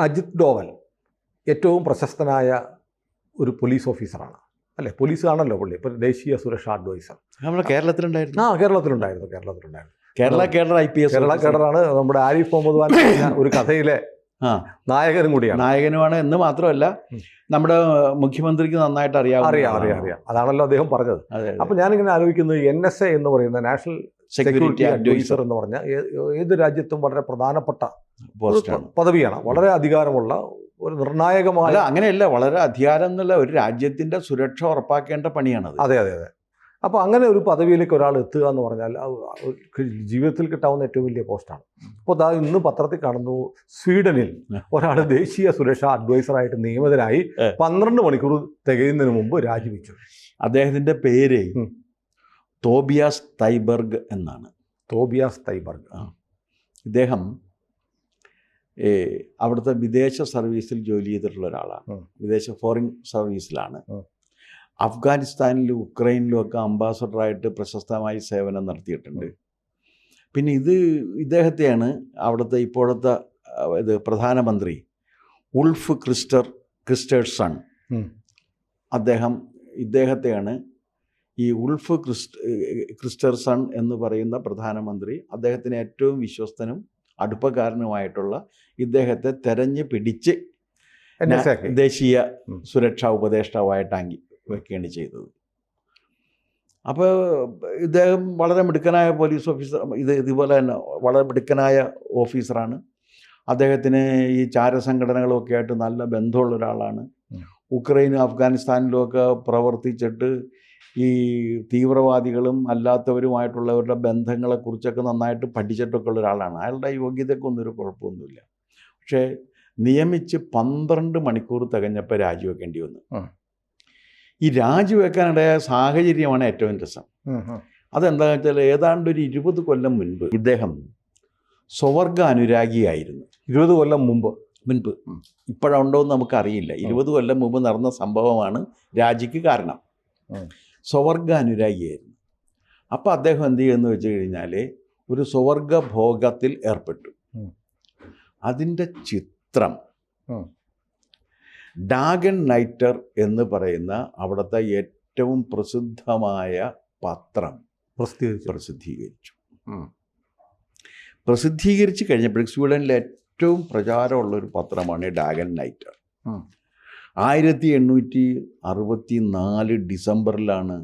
അജിത് ഡോവൽ ഏറ്റവും പ്രശസ്തനായ ഒരു പോലീസ് ഓഫീസറാണ്, അല്ലേ? പോലീസാണല്ലോ പുള്ളി. ഇപ്പോൾ ദേശീയ സുരക്ഷാ അഡ്വൈസർ നമ്മുടെ കേരളത്തിലുണ്ടായിരുന്നു. കേരളത്തിലുണ്ടായിരുന്നു. കേരള IPS കേഡറാണ്. നമ്മുടെ ആരിഫ് മുഹമ്മദ് ഖാൻ ഒരു കഥയിലെ നായകനും കൂടിയാണ്. നായകനുമാണ് എന്ന് മാത്രമല്ല നമ്മുടെ മുഖ്യമന്ത്രിക്ക് നന്നായിട്ട് അറിയാം. അതാണല്ലോ അദ്ദേഹം പറഞ്ഞത്. അപ്പോൾ ഞാനിങ്ങനെ ആലോചിക്കുന്നത്, NSA എന്ന് പറയുന്ന നാഷണൽ സെക്യൂരിറ്റി അഡ്വൈസർ എന്ന് പറഞ്ഞാൽ ഏത് രാജ്യത്തും വളരെ പ്രധാനപ്പെട്ട പദവിയാണ്. വളരെ അധികാരമുള്ള ഒരു നിർണായകമായ, അങ്ങനെയല്ല, വളരെ അധികാരം എന്നുള്ള ഒരു രാജ്യത്തിന്റെ സുരക്ഷ ഉറപ്പാക്കേണ്ട പണിയാണത്. അതെ. അപ്പോൾ അങ്ങനെ ഒരു പദവിയിലേക്ക് ഒരാൾ എത്തുക എന്ന് പറഞ്ഞാൽ ജീവിതത്തിൽ കിട്ടാവുന്ന ഏറ്റവും വലിയ പോസ്റ്റാണ്. അപ്പോൾ ഇന്ന് പത്രത്തിൽ കാണുന്നു, സ്വീഡനിൽ ഒരാൾ ദേശീയ സുരക്ഷാ അഡ്വൈസറായിട്ട് നിയമിതനായി 12 മണിക്കൂർ തികയുന്നതിന് മുമ്പ് രാജിവെച്ചു. അദ്ദേഹത്തിന്റെ പേര് തോബിയാസ് തൈബർഗ് എന്നാണ്. തോബിയാസ് തൈബർഗ്. ഇദ്ദേഹം അവിടുത്തെ വിദേശ സർവീസിൽ ജോലി ചെയ്തിട്ടുള്ള ഒരാളാണ്. വിദേശ ഫോറിൻ സർവീസിലാണ്. അഫ്ഗാനിസ്ഥാനിലും ഉക്രൈനിലും ഒക്കെ അംബാസഡറായിട്ട് പ്രശസ്തമായി സേവനം നടത്തിയിട്ടുണ്ട്. പിന്നെ ഇദ്ദേഹത്തെയാണ് അവിടുത്തെ ഇപ്പോഴത്തെ പ്രധാനമന്ത്രി ഉൾഫ് ക്രിസ്റ്റേഴ്സൺ, ഇദ്ദേഹത്തെയാണ് ഈ ഉൾഫ് ക്രിസ്റ്റേഴ്സൺ എന്ന് പറയുന്ന പ്രധാനമന്ത്രി, അദ്ദേഹത്തിന് ഏറ്റവും വിശ്വസ്തനും അടുപ്പക്കാരനുമായിട്ടുള്ള ഇദ്ദേഹത്തെ തെരഞ്ഞു പിടിച്ച് ദേശീയ സുരക്ഷാ ഉപദേഷ്ടാവായിട്ട് വെക്കുകയാണ് ചെയ്തത്. അപ്പോൾ ഇദ്ദേഹം വളരെ മിടുക്കനായ പോലീസ് ഓഫീസർ, ഇതുപോലെ തന്നെ വളരെ മിടുക്കനായ ഓഫീസറാണ്. അദ്ദേഹത്തിന് ഈ ചാരസംഘടനകളൊക്കെ ആയിട്ട് നല്ല ബന്ധമുള്ള ഒരാളാണ്. ഉക്രൈനും അഫ്ഗാനിസ്ഥാനിലും ഒക്കെ പ്രവർത്തിച്ചിട്ട് ഈ തീവ്രവാദികളും അല്ലാത്തവരുമായിട്ടുള്ളവരുടെ ബന്ധങ്ങളെക്കുറിച്ചൊക്കെ നന്നായിട്ട് പഠിച്ചിട്ടൊക്കെ ഉള്ള ഒരാളാണ്. അയാളുടെ യോഗ്യതയ്ക്കൊന്നും ഒരു കുഴപ്പമൊന്നുമില്ല. പക്ഷേ നിയമിച്ച് 12 മണിക്കൂർ തികഞ്ഞപ്പോൾ രാജിവെക്കേണ്ടി വന്നു. ഈ രാജിവെക്കാനിടയായ സാഹചര്യമാണ് ഏറ്റവും രസം. അതെന്താണെന്ന് വെച്ചാൽ ഏതാണ്ട് ഒരു 20 കൊല്ലം മുൻപ് ഇദ്ദേഹം സ്വവർഗ അനുരാഗിയായിരുന്നു. 20 കൊല്ലം മുമ്പ് ഇപ്പോഴുണ്ടോ എന്ന് നമുക്കറിയില്ല. 20 കൊല്ലം മുമ്പ് നടന്ന സംഭവമാണ് രാജിക്ക് കാരണം. സ്വവർഗ അനുരാഗിയായിരുന്നു. അപ്പോൾ അദ്ദേഹം എന്ത് ചെയ്യുമെന്ന് വെച്ച് കഴിഞ്ഞാൽ ഒരു സ്വവർഗ ഭോഗത്തിൽ ഏർപ്പെട്ടു. അതിൻ്റെ ചിത്രം ഡാഗൻ നൈറ്റർ എന്ന് പറയുന്ന അവിടുത്തെ ഏറ്റവും പ്രസിദ്ധമായ പത്രം പ്രസിദ്ധീകരിച്ച് കഴിഞ്ഞപ്പോഴേക്കും സ്വീഡനിലെ ഏറ്റവും പ്രചാരമുള്ളൊരു പത്രമാണ് ഡാഗൻ നൈറ്റർ. 1864 ഡിസംബറിലാണ്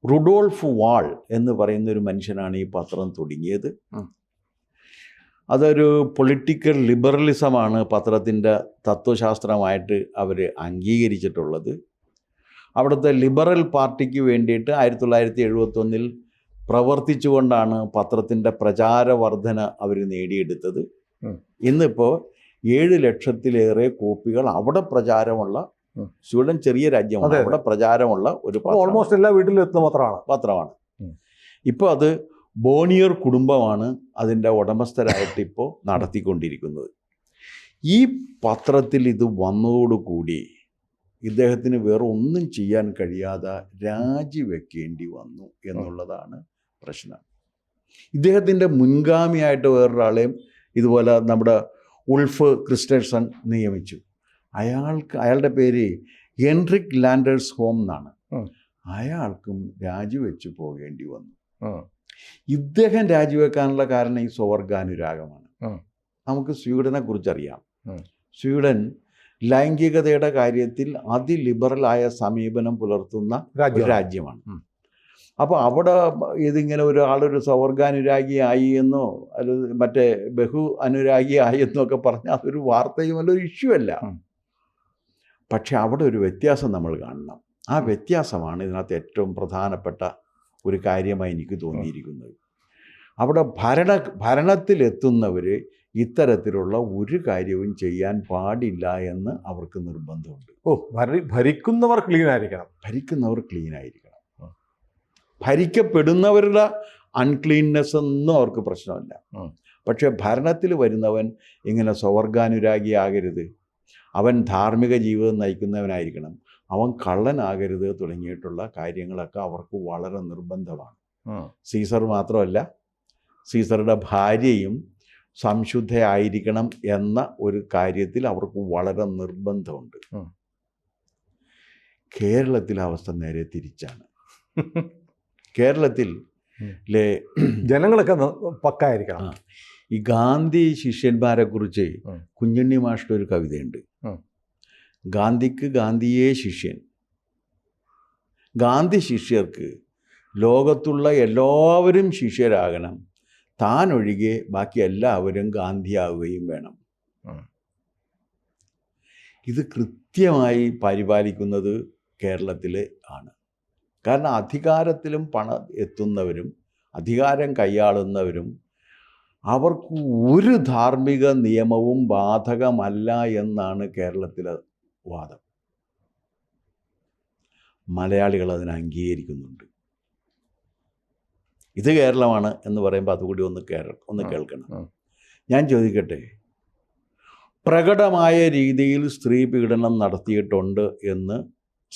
റുഡോൾഫ് വാൾ എന്ന് പറയുന്ന ഒരു മനുഷ്യനാണ് ഈ പത്രം തുടങ്ങിയത്. അതൊരു പൊളിറ്റിക്കൽ ലിബറലിസമാണ് പത്രത്തിൻ്റെ തത്വശാസ്ത്രമായിട്ട് അവർ അംഗീകരിച്ചിട്ടുള്ളത്. അവിടുത്തെ ലിബറൽ പാർട്ടിക്ക് വേണ്ടിയിട്ട് 1971 പ്രവർത്തിച്ചുകൊണ്ടാണ് പത്രത്തിൻ്റെ പ്രചാരവർധന അവർ നേടിയെടുത്തത്. ഇന്നിപ്പോൾ 7 ലക്ഷത്തിലേറെ കോപ്പികൾ അവിടെ പ്രചാരമുള്ള, സ്വീഡൻ ചെറിയ രാജ്യമാണ്, അവിടെ പ്രചാരമുള്ള ഒരു ഓൾമോസ്റ്റ് എല്ലാ വീട്ടിലും എത്തുന്ന പത്രമാണ്. ഇപ്പോൾ അത് ബോണിയർ കുടുംബമാണ് അതിൻ്റെ ഉടമസ്ഥരായിട്ട് ഇപ്പോൾ നടത്തിക്കൊണ്ടിരിക്കുന്നത്. ഈ പത്രത്തിൽ ഇത് വന്നതോടുകൂടി ഇദ്ദേഹത്തിന് വേറെ ഒന്നും ചെയ്യാൻ കഴിയാതെ രാജിവെക്കേണ്ടി വന്നു എന്നുള്ളതാണ് പ്രശ്നം. ഇദ്ദേഹത്തിൻ്റെ മുൻഗാമിയായിട്ട് വേറൊരാളെയും ഇതുപോലെ നമ്മുടെ ഉൾഫ് ക്രിസ്റ്റേഴ്സൺ നിയമിച്ചു. അയാളുടെ പേര് ഹെൻറിക് ലാൻഡേഴ്സ് ഹോം എന്നാണ്. അയാൾക്കും രാജിവെച്ച് പോകേണ്ടി വന്നു. ഇദ്ദേഹം രാജിവെക്കാനുള്ള കാരണം ഈ സ്വവർഗാനുരാഗമാണ്. നമുക്ക് സ്വീഡനെ കുറിച്ചറിയാം. സ്വീഡൻ ലൈംഗികതയുടെ കാര്യത്തിൽ അതിലിബറലായ സമീപനം പുലർത്തുന്ന രാജ്യമാണ്. അപ്പോൾ അവിടെ ഇതിങ്ങനെ ഒരാളൊരു സ്വവർഗാനുരാഗിയായി എന്നോ അല്ല മറ്റേ ബഹു അനുരാഗിയായി എന്നൊക്കെ പറഞ്ഞാൽ അതൊരു വാർത്തയുമല്ല, ഒരു ഇഷ്യൂ അല്ല. പക്ഷെ അവിടെ ഒരു വ്യത്യാസം നമ്മൾ കാണണം. ആ വ്യത്യാസമാണ് ഇതിനകത്ത് ഏറ്റവും പ്രധാനപ്പെട്ട ഒരു കാര്യമായി എനിക്ക് തോന്നിയിരിക്കുന്നത്. അവിടെ ഭരണത്തിലെത്തുന്നവർ ഇത്തരത്തിലുള്ള ഒരു കാര്യവും ചെയ്യാൻ പാടില്ല എന്ന് അവർക്ക് നിർബന്ധമുണ്ട്. ഭരിക്കുന്നവർ ക്ലീൻ ആയിരിക്കണം. ഭരിക്കപ്പെടുന്നവരുടെ അൺക്ലീൻനെസ് ഒന്നും അവർക്ക് പ്രശ്നമില്ല. പക്ഷേ ഭരണത്തിൽ വരുന്നവൻ ഇങ്ങനെ സ്വവർഗാനുരാഗിയാകരുത്, അവൻ ധാർമ്മിക ജീവിതം നയിക്കുന്നവനായിരിക്കണം, അവൻ കള്ളനാകരുത് തുടങ്ങിയിട്ടുള്ള കാര്യങ്ങളൊക്കെ അവർക്ക് വളരെ നിർബന്ധമാണ്. സീസർ മാത്രമല്ല, സീസറുടെ ഭാര്യയും സംശുദ്ധയായിരിക്കണം എന്ന ഒരു കാര്യത്തിൽ അവർക്ക് വളരെ നിർബന്ധമുണ്ട്. കേരളത്തിലെ അവസ്ഥ നേരെ തിരിച്ചാണ്. കേരളത്തിൽ ജനങ്ങളൊക്കെ പക്കായിരിക്കണം. ഈ ഗാന്ധി ശിഷ്യന്മാരെ കുറിച്ച് കുഞ്ഞുണ്ണി മാഷിൻ്റെ ഒരു കവിതയുണ്ട്. ഗാന്ധിക്ക് ഗാന്ധിയേ ശിഷ്യൻ, ഗാന്ധി ശിഷ്യർക്ക് ലോകത്തുള്ള എല്ലാവരും ശിഷ്യരാകണം, താൻ ഒഴികെ ബാക്കി എല്ലാവരും ഗാന്ധിയാവുകയും വേണം. ഇത് കൃത്യമായി പരിപാലിക്കുന്നത് കേരളത്തിൽ ആണ്. കാരണം അധികാരത്തിലും പണം എത്തുന്നവരും അധികാരം കൈയാളുന്നവരും അവർക്ക് ഒരു ധാർമ്മിക നിയമവും ബാധകമല്ല എന്നാണ് കേരളത്തിലെ വാദം. മലയാളികൾ അതിനെ അംഗീകരിക്കുന്നുണ്ട്. ഇത് കേരളമാണ് എന്ന് പറയുമ്പോൾ അതുകൂടി ഒന്ന് കേൾക്കണം. ഞാൻ ചോദിക്കട്ടെ, പ്രകടമായ രീതിയിൽ സ്ത്രീ പീഡനം നടത്തിയിട്ടുണ്ട് എന്ന്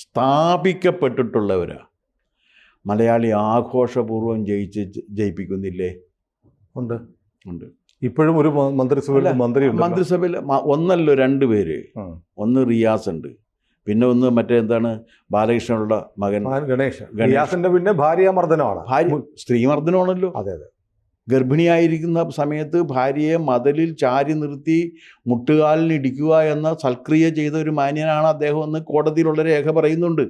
സ്ഥാപിക്കപ്പെട്ടിട്ടുള്ളവരാ മലയാളി ആഘോഷപൂർവ്വം ജയിപ്പിക്കുന്നില്ലേ? ഉണ്ട്. ഇപ്പോഴും ഒരു മന്ത്രിസഭയിൽ ഒന്നല്ലോ 2 പേര്. ഒന്ന് റിയാസ് ഉണ്ട്, പിന്നെ ഒന്ന് മറ്റേ എന്താണ് ബാലകൃഷ്ണനുള്ള മകൻ ഗണേഷ്. റിയാസിന്റെ പിന്നെ ഭാര്യാമർദ്ദനമാണ്. സ്ത്രീമർദ്ദനമാണല്ലോ. അതെ അതെ. ഗർഭിണിയായിരിക്കുന്ന സമയത്ത് ഭാര്യയെ മതിലിൽ ചാരി നിർത്തി മുട്ടുകാലിന് ഇടിക്കുക എന്ന സൽക്രിയ ചെയ്ത ഒരു മാന്യനാണ് അദ്ദേഹം എന്ന് കോടതിയിലുള്ള രേഖ പറയുന്നുണ്ട്.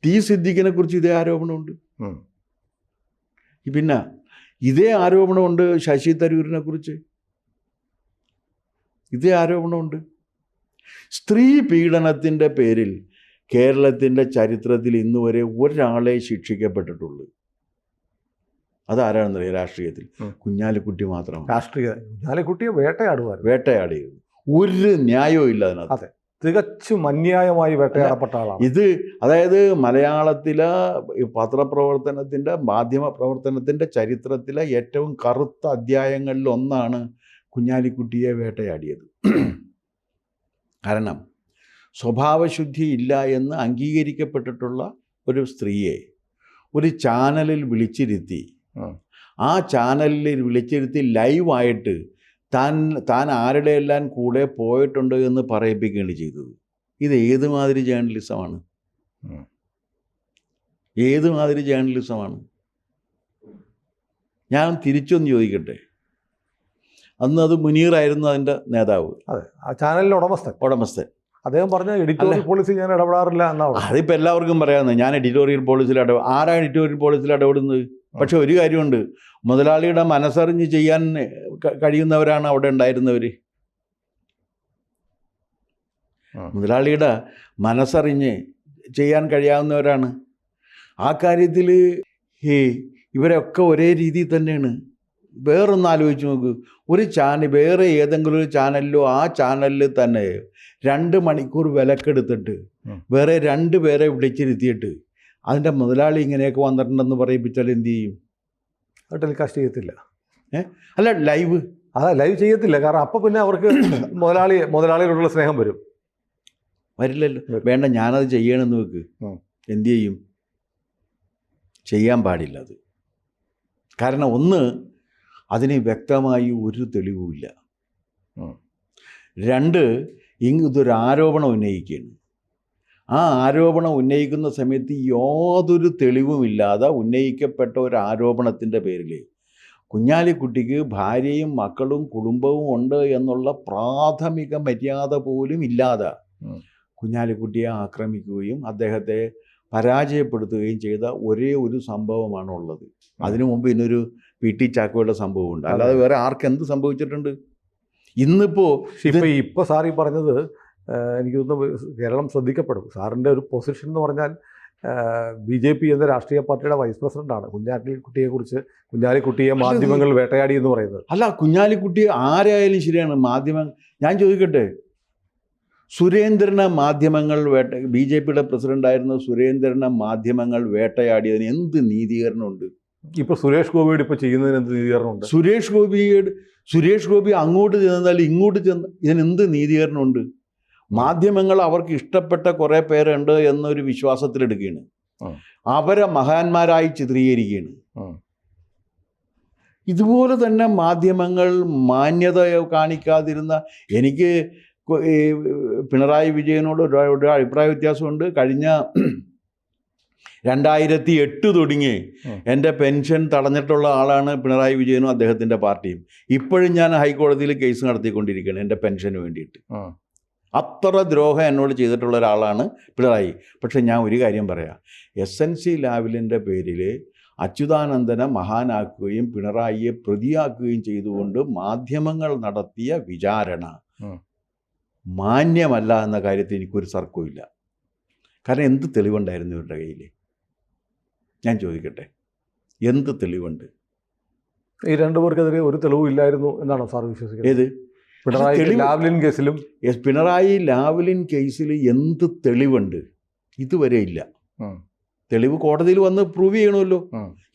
ടി സിദ്ദീഖിനെ കുറിച്ച് ഇതേ ആരോപണമുണ്ട്. പിന്നെ ഇതേ ആരോപണമുണ്ട് ശശി തരൂരിനെ കുറിച്ച്, ഇതേ ആരോപണമുണ്ട്. സ്ത്രീ പീഡനത്തിൻ്റെ പേരിൽ കേരളത്തിൻ്റെ ചരിത്രത്തിൽ ഇന്നുവരെ ഒരാളെ ശിക്ഷിക്കപ്പെട്ടിട്ടുള്ളൂ. അതാരാണെന്നറിയാം? രാഷ്ട്രീയത്തിൽ കുഞ്ഞാലിക്കുട്ടി മാത്രമാണ്. കുഞ്ഞാലിക്കുട്ടിയെ വേട്ടയാടിയിരുന്നു. ഒരു ന്യായവും ഇല്ല അതിനകത്ത്. തികച്ചും അന്യായമായി വേട്ടയാടപ്പെട്ട ആളാണ് ഇത്. അതായത് മലയാളത്തിലെ പത്രപ്രവർത്തനത്തിൻ്റെ മാധ്യമ പ്രവർത്തനത്തിൻ്റെ ചരിത്രത്തിലെ ഏറ്റവും കറുത്ത അധ്യായങ്ങളിൽ ഒന്നാണ് കുഞ്ഞാലിക്കുട്ടിയെ വേട്ടയാടിയത്. കാരണം സ്വഭാവശുദ്ധി ഇല്ല എന്ന് അംഗീകരിക്കപ്പെട്ടിട്ടുള്ള ഒരു സ്ത്രീയെ ഒരു ചാനലിൽ വിളിച്ചിരുത്തി, ആ ചാനലിൽ വിളിച്ചിരുത്തി ലൈവായിട്ട് താൻ ആരുടെയെല്ലാം കൂടെ പോയിട്ടുണ്ട് എന്ന് പറയിപ്പിക്കുകയാണ് ചെയ്തത്. ഇത് ഏതുമാതിരി ജേർണലിസമാണ്? ഏതുമാതിരി ജേർണലിസമാണ്? ഞാൻ തിരിച്ചൊന്ന് ചോദിക്കട്ടെ, അന്ന് അത് മുനീറായിരുന്നു അതിൻ്റെ നേതാവ്. അതെ, ആ ചാനലിൻ്റെ ഉടമസ്ഥൻ. അദ്ദേഹം പറഞ്ഞ എഡിറ്റോറിയൽ പോളിസി ഞാൻ ഇടപെടാറില്ല എന്നാണ്. അതിപ്പോൾ എല്ലാവർക്കും പറയാവുന്നത്, ഞാൻ എഡിറ്റോറിയൽ പോളിസിയിൽ ആരാണ് എഡിറ്റോറിയൽ പോളിസിയിൽ ഇടപെടുന്നത്? പക്ഷെ ഒരു കാര്യമുണ്ട്, മുതലാളിയുടെ മനസ്സറിഞ്ഞ് ചെയ്യാൻ കഴിയുന്നവരാണ് അവിടെ ഉണ്ടായിരുന്നവർ. മുതലാളിയുടെ മനസ്സറിഞ്ഞ് ചെയ്യാൻ കഴിയാവുന്നവരാണ്. ആ കാര്യത്തിൽ ഇവരൊക്കെ ഒരേ രീതിയിൽ തന്നെയാണ്. വേറൊന്ന് ആലോചിച്ച് നോക്ക്, ഒരു വേറെ ഏതെങ്കിലും ഒരു ചാനലിലോ ആ ചാനലിൽ തന്നെ 2 മണിക്കൂർ വിലക്കെടുത്തിട്ട് വേറെ 2 പേരെ വിളിച്ചിരുത്തിയിട്ട് അതിൻ്റെ മുതലാളി ഇങ്ങനെയൊക്കെ വന്നിട്ടുണ്ടെന്ന് പറയിപ്പിച്ചാൽ എന്ത് ചെയ്യും? ടെലികാസ്റ്റ് ചെയ്യത്തില്ല. അല്ല, ലൈവ് ചെയ്യത്തില്ല. കാരണം അപ്പം പിന്നെ അവർക്ക് മുതലാളിയോടുള്ള സ്നേഹം വരില്ലല്ലോ. വേണ്ട, ഞാനത് ചെയ്യണമെന്ന് വെക്ക്, എന്തു ചെയ്യും? ചെയ്യാൻ പാടില്ല അത്. കാരണം ഒന്ന്, അതിന് വ്യക്തമായി ഒരു തെളിവുമില്ല. 2, ഇതൊരു ആരോപണം ഉന്നയിക്കുകയാണ്. ആ ആരോപണം ഉന്നയിക്കുന്ന സമയത്ത് യാതൊരു തെളിവുമില്ലാതെ ഉന്നയിക്കപ്പെട്ട ഒരു ആരോപണത്തിൻ്റെ പേരിൽ കുഞ്ഞാലിക്കുട്ടിക്ക് ഭാര്യയും മക്കളും കുടുംബവും ഉണ്ട് എന്നുള്ള പ്രാഥമിക മര്യാദ പോലും ഇല്ലാതെ കുഞ്ഞാലിക്കുട്ടിയെ ആക്രമിക്കുകയും അദ്ദേഹത്തെ പരാജയപ്പെടുത്തുകയും ചെയ്ത ഒരേ ഒരു സംഭവമാണ് ഉള്ളത്. അതിനു മുമ്പ് ഇന്നൊരു PT ചാക്കോയുടെ സംഭവമുണ്ട്. അല്ലാതെ വേറെ ആർക്കെന്ത് സംഭവിച്ചിട്ടുണ്ട്? ഇപ്പോൾ സാർ ഈ പറഞ്ഞത് എനിക്ക് തോന്നുന്നു കേരളം ശ്രദ്ധിക്കപ്പെടും. സാറിൻ്റെ ഒരു പൊസിഷൻ എന്ന് പറഞ്ഞാൽ BJP എന്ന രാഷ്ട്രീയ പാർട്ടിയുടെ വൈസ് പ്രസിഡന്റാണ്. കുഞ്ഞാലിക്കുട്ടിയെ മാധ്യമങ്ങൾ വേട്ടയാടി എന്ന് പറയുന്നത്. അല്ല, കുഞ്ഞാലിക്കുട്ടി ആരായാലും ശരിയാണ്. ഞാൻ ചോദിക്കട്ടെ, സുരേന്ദ്രനെ മാധ്യമങ്ങൾ BJPയുടെ പ്രസിഡന്റായിരുന്ന സുരേന്ദ്രനെ മാധ്യമങ്ങൾ വേട്ടയാടിയതിന് എന്ത് നീതീകരണമുണ്ട്? ഇപ്പോൾ സുരേഷ് ഗോപിയോട് ഇപ്പോൾ ചെയ്യുന്നതിന് എന്ത് നീതീകരണമുണ്ട്? സുരേഷ് ഗോപി അങ്ങോട്ട് ചെന്നാൽ ഇങ്ങോട്ട് ഇതിനെന്ത് നീതീകരണമുണ്ട്? മാധ്യമങ്ങൾ അവർക്ക് ഇഷ്ടപ്പെട്ട കുറേ പേരുണ്ട് എന്നൊരു വിശ്വാസത്തിലെടുക്കുകയാണ്, അവരെ മഹാന്മാരായി ചിത്രീകരിക്കുകയാണ്. ഇതുപോലെ തന്നെ മാധ്യമങ്ങൾ മാന്യത കാണിക്കാതിരുന്ന എനിക്ക് ഈ പിണറായി വിജയനോട് ഒരു അഭിപ്രായ വ്യത്യാസമുണ്ട്. കഴിഞ്ഞ 2008 തുടങ്ങി എൻ്റെ പെൻഷൻ തടഞ്ഞിട്ടുള്ള ആളാണ് പിണറായി വിജയനും അദ്ദേഹത്തിൻ്റെ പാർട്ടിയും. ഇപ്പോഴും ഞാൻ ഹൈക്കോടതിയിൽ കേസ് നടത്തിക്കൊണ്ടിരിക്കുകയാണ് എൻ്റെ പെൻഷന് വേണ്ടിയിട്ട്. അത്ര ദ്രോഹം എന്നോട് ചെയ്തിട്ടുള്ള ഒരാളാണ് പിണറായി. പക്ഷെ ഞാൻ ഒരു കാര്യം പറയാം, SNC ലാവലിൻ്റെ പേരിൽ അച്യുതാനന്ദനെ മഹാനാക്കുകയും പിണറായിയെ പ്രതിയാക്കുകയും ചെയ്തുകൊണ്ട് മാധ്യമങ്ങൾ നടത്തിയ വിചാരണ മാന്യമല്ല എന്ന കാര്യത്തിൽ എനിക്കൊരു തർക്കമില്ല. കാരണം എന്ത് തെളിവുണ്ടായിരുന്നു ഇവരുടെ കയ്യിൽ? ഞാൻ ചോദിക്കട്ടെ, എന്ത് തെളിവുണ്ട്? ഈ രണ്ടുപേർക്കെതിരെ ഒരു തെളിവും ഇല്ലായിരുന്നു എന്നാണോ സാർ വിശ്വസിക്കുന്നത്? ഏത് പിണറായി ലാവ്ലിൻ കേസിലും പിണറായി ലാവ്ലിൻ കേസിൽ എന്ത് തെളിവുണ്ട്? ഇതുവരെ ഇല്ല. തെളിവ് കോടതിയിൽ വന്ന് പ്രൂവ് ചെയ്യണമല്ലോ.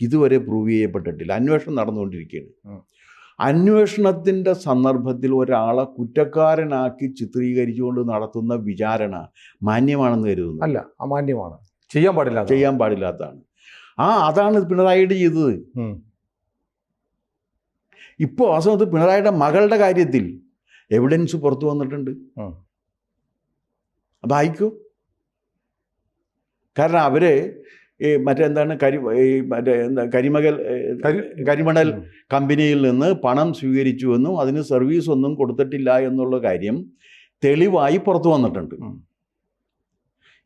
ഇതുവരെ പ്രൂവ് ചെയ്യപ്പെട്ടിട്ടില്ല. അന്വേഷണം നടന്നുകൊണ്ടിരിക്കുകയാണ്. അന്വേഷണത്തിൻ്റെ സന്ദർഭത്തിൽ ഒരാളെ കുറ്റക്കാരനാക്കി ചിത്രീകരിച്ചുകൊണ്ട് നടത്തുന്ന വിചാരണ മാന്യമാണെന്ന് കരുതുന്നു? അല്ല, അമാന്യമാണ്, ചെയ്യാൻ പാടില്ലാത്തതാണ്. അതാണ് പിണറായിയുടെ ചെയ്തത്. ഇപ്പോൾ ആ സമയത്ത് പിണറായിയുടെ മകളുടെ കാര്യത്തിൽ എവിഡൻസ് പുറത്തു വന്നിട്ടുണ്ട്. അപ്പം അയക്കൂ. കാരണം അവരെ മറ്റെന്താണ് കരിമണൽ കമ്പനിയിൽ നിന്ന് പണം സ്വീകരിച്ചുവെന്നും അതിന് സർവീസ് ഒന്നും കൊടുത്തിട്ടില്ല എന്നുള്ള കാര്യം തെളിവായി പുറത്തു വന്നിട്ടുണ്ട്.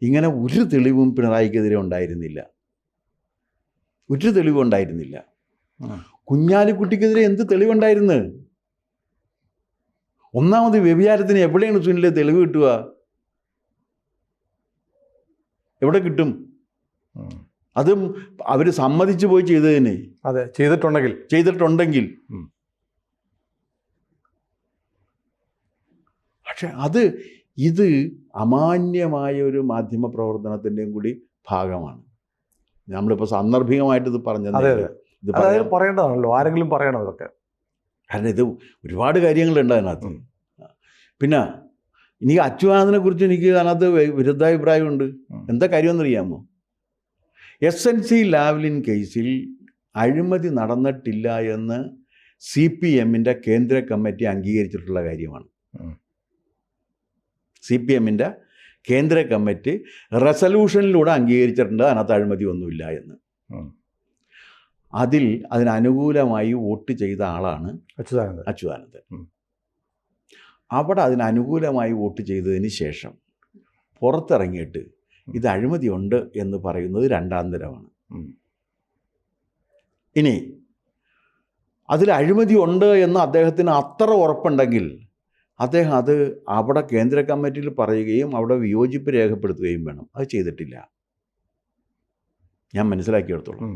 ഇങ്ങനെ ഒരു തെളിവും പിണറായിക്കെതിരെ ഉണ്ടായിരുന്നില്ല. ഒരു തെളിവുണ്ടായിരുന്നില്ല. കുഞ്ഞാലിക്കുട്ടിക്കെതിരെ എന്ത് തെളിവുണ്ടായിരുന്നു? ഒന്നാമത് വ്യഭിചാരത്തിന് എവിടെയാണ് സുനിലെ തെളിവ് കിട്ടുക? എവിടെ കിട്ടും? അതും അവർ സമ്മതിച്ചു പോയി ചെയ്തതിന്. അതെ, ചെയ്തിട്ടുണ്ടെങ്കിൽ. പക്ഷെ ഇത് അമാന്യമായ ഒരു മാധ്യമ പ്രവർത്തനത്തിൻ്റെയും കൂടി ഭാഗമാണ്. നമ്മളിപ്പോൾ സാന്ദർഭികമായിട്ട് ഇത് പറഞ്ഞത് പറയേണ്ടതാണല്ലോ, ആരെങ്കിലും പറയണം ഇതൊക്കെ. കാരണം ഇത് ഒരുപാട് കാര്യങ്ങളുണ്ട് അതിനകത്ത്. പിന്നെ എനിക്ക് അച്യുതാനന്ദനെ കുറിച്ച് എനിക്ക് അതിനകത്ത് വിരുദ്ധാഭിപ്രായമുണ്ട്. എന്താ കാര്യമെന്നറിയാമോ? SNC ലാവ്ലിൻ കേസിൽ അഴിമതി നടന്നിട്ടില്ല എന്ന് CPMൻ്റെ കേന്ദ്ര കമ്മിറ്റി അംഗീകരിച്ചിട്ടുള്ള കാര്യമാണ്. CPMൻ്റെ കേന്ദ്ര കമ്മിറ്റി റെസല്യൂഷനിലൂടെ അംഗീകരിച്ചിട്ടുണ്ട് അതിനകത്ത് അഴിമതി ഒന്നുമില്ല എന്ന്. അതിനനുകൂലമായി വോട്ട് ചെയ്ത ആളാണ് അച്യുതാനന്ദൻ. അവിടെ അതിനനുകൂലമായി വോട്ട് ചെയ്തതിന് ശേഷം പുറത്തിറങ്ങിയിട്ട് ഇത് അഴിമതിയുണ്ട് എന്ന് പറയുന്നത് രണ്ടാം തരമാണ്. ഇനി അതിൽ അഴിമതി ഉണ്ട് എന്ന് അദ്ദേഹത്തിന് അത്ര ഉറപ്പുണ്ടെങ്കിൽ അദ്ദേഹം അത് അവിടെ കേന്ദ്ര കമ്മിറ്റിയിൽ പറയുകയും അവിടെ വിയോജിപ്പ് രേഖപ്പെടുത്തുകയും വേണം. അത് ചെയ്തിട്ടില്ല. ഞാൻ മനസ്സിലാക്കിയെടുത്തോളാം,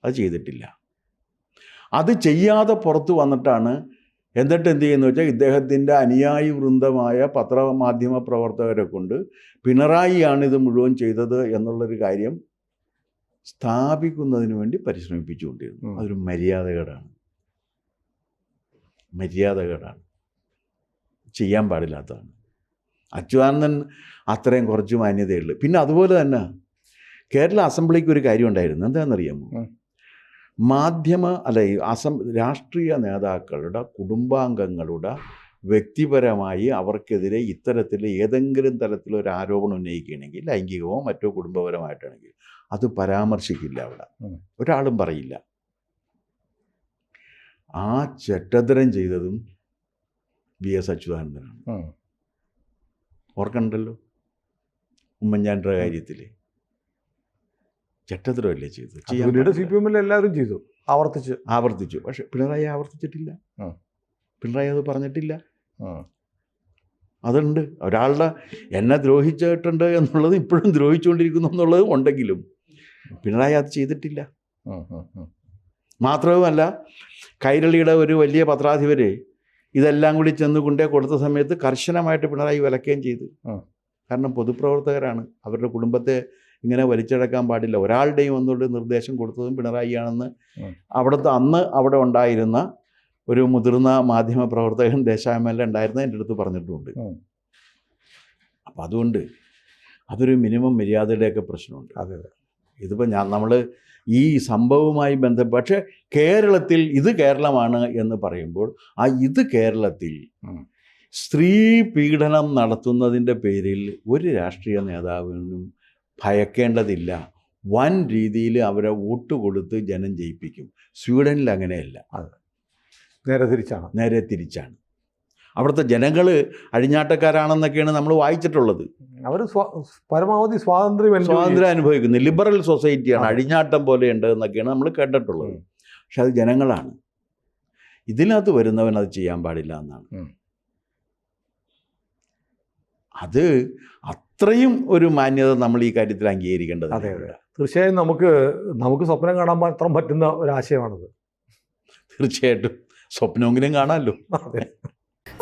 അത് ചെയ്തിട്ടില്ല. അത് ചെയ്യാതെ പുറത്തു വന്നിട്ടാണ് എന്നിട്ട് എന്ത് ചെയ്യുന്നത് വെച്ചാൽ ഇദ്ദേഹത്തിൻ്റെ അനുയായി വൃന്ദമായ പത്രമാധ്യമ പ്രവർത്തകരെ കൊണ്ട് പിണറായിയാണ് ഇത് മുഴുവൻ ചെയ്തത് എന്നുള്ളൊരു കാര്യം സ്ഥാപിക്കുന്നതിന് വേണ്ടി പരിശ്രമിപ്പിച്ചുകൊണ്ടിരുന്നു. അതൊരു മര്യാദകേടാണ്. ചെയ്യാൻ പാടില്ലാത്തതാണ്. അച്യുതാനന്ദൻ അത്രയും കുറച്ച് മാന്യതയുള്ളൂ. പിന്നെ അതുപോലെ തന്നെ കേരള അസംബ്ലിക്ക് ഒരു കാര്യം ഉണ്ടായിരുന്നു. എന്താണെന്നറിയാമോ? രാഷ്ട്രീയ നേതാക്കളുടെ കുടുംബാംഗങ്ങളുടെ വ്യക്തിപരമായി അവർക്കെതിരെ ഇത്തരത്തിൽ ഏതെങ്കിലും തരത്തിലൊരു ആരോപണം ഉന്നയിക്കുകയാണെങ്കിൽ, ലൈംഗികമോ മറ്റോ കുടുംബപരമായിട്ടാണെങ്കിൽ, അത് പരാമർശിക്കില്ല. അവിടെ ഒരാളും പറയില്ല. ആ ചെറ്റത്തരം ചെയ്തതും VS അച്യുതാനന്ദനാണ്. ഓർക്കണ്ടല്ലോ, ഉമ്മൻചാണ്ടിയുടെ കാര്യത്തിൽ ചെറ്റത്തരമല്ലേ ചെയ്തത്? CPM എല്ലാവരും ചെയ്തു, ആവർത്തിച്ചു. പക്ഷെ പിണറായി ആവർത്തിച്ചിട്ടില്ല. പിണറായി അത് പറഞ്ഞിട്ടില്ല. അതുണ്ട്. ഒരാളുടെ എന്നെ ദ്രോഹിച്ചിട്ടുണ്ട് എന്നുള്ളത് ഇപ്പോഴും ദ്രോഹിച്ചുകൊണ്ടിരിക്കുന്നു എന്നുള്ളതും ഉണ്ടെങ്കിലും പിണറായി അത് ചെയ്തിട്ടില്ല. മാത്രവുമല്ല, കൈരളിയുടെ ഒരു വലിയ പത്രാധിപർ ഇതെല്ലാം കൂടി ചെന്ന് കൊണ്ടേ കൊടുത്ത സമയത്ത് കർശനമായിട്ട് പിണറായി വിലക്കുകയും ചെയ്തു. കാരണം പൊതുപ്രവർത്തകരാണ്, അവരുടെ കുടുംബത്തെ ഇങ്ങനെ വലിച്ചടക്കാൻ പാടില്ല. ഒരാളുടെയും ഒന്നുകൂടി നിർദ്ദേശം കൊടുത്തതും പിണറായിയാണെന്ന് അന്ന് അവിടെ ഉണ്ടായിരുന്ന ഒരു മുതിർന്ന മാധ്യമ പ്രവർത്തകൻ ദേശാഭിമാനിൽ ഉണ്ടായിരുന്ന എൻ്റെ അടുത്ത് പറഞ്ഞിട്ടുമുണ്ട്. അപ്പം അതുകൊണ്ട് അതൊരു മിനിമം മര്യാദയുടെയൊക്കെ പ്രശ്നമുണ്ട്. അതെ. ഇതിപ്പോൾ ഈ സംഭവവുമായി ബന്ധപ്പെട്ട്. പക്ഷേ കേരളത്തിൽ ഇത് കേരളമാണ് എന്ന് പറയുമ്പോൾ ആ ഇത് കേരളത്തിൽ സ്ത്രീ പീഡനം നടത്തുന്നതിൻ്റെ പേരിൽ ഒരു രാഷ്ട്രീയ നേതാവിനും ഭയക്കേണ്ടതില്ല. വൻ രീതിയിൽ അവരെ വോട്ട് കൊടുത്ത് ജനം ജയിപ്പിക്കും. സ്വീഡനിൽ അങ്ങനെയല്ല, നേരെ തിരിച്ചാണ്. അവിടുത്തെ ജനങ്ങൾ അഴിഞ്ഞാട്ടക്കാരാണെന്നൊക്കെയാണ് നമ്മൾ വായിച്ചിട്ടുള്ളത്. അവർ പരമാവധി സ്വാതന്ത്ര്യം അനുഭവിക്കുന്നു. ലിബറൽ സൊസൈറ്റിയാണ്, അഴിഞ്ഞാട്ടം പോലെയുണ്ട് എന്നൊക്കെയാണ് നമ്മൾ കേട്ടിട്ടുള്ളത്. പക്ഷെ അത് ജനങ്ങളാണ്. ഇതിനകത്ത് വരുന്നവൻ അത് ചെയ്യാൻ പാടില്ല എന്നാണ്. അത് അത്രയും ഒരു മാന്യത നമ്മൾ ഈ കാര്യത്തിൽ അംഗീകരിക്കേണ്ടത്. അതെ അതെ, തീർച്ചയായും നമുക്ക് സ്വപ്നം കാണാൻ മാത്രം പറ്റുന്ന ഒരാശയമാണത്. തീർച്ചയായിട്ടും സ്വപ്നമെങ്കിലും കാണാമല്ലോ.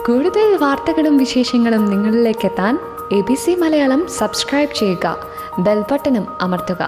കൂടുതൽ വാർത്തകളും വിശേഷങ്ങളും നിങ്ങളിലേക്ക് എത്താൻ ABC മലയാളം സബ്സ്ക്രൈബ് ചെയ്യുക, ബെൽ ബട്ടണും അമർത്തുക.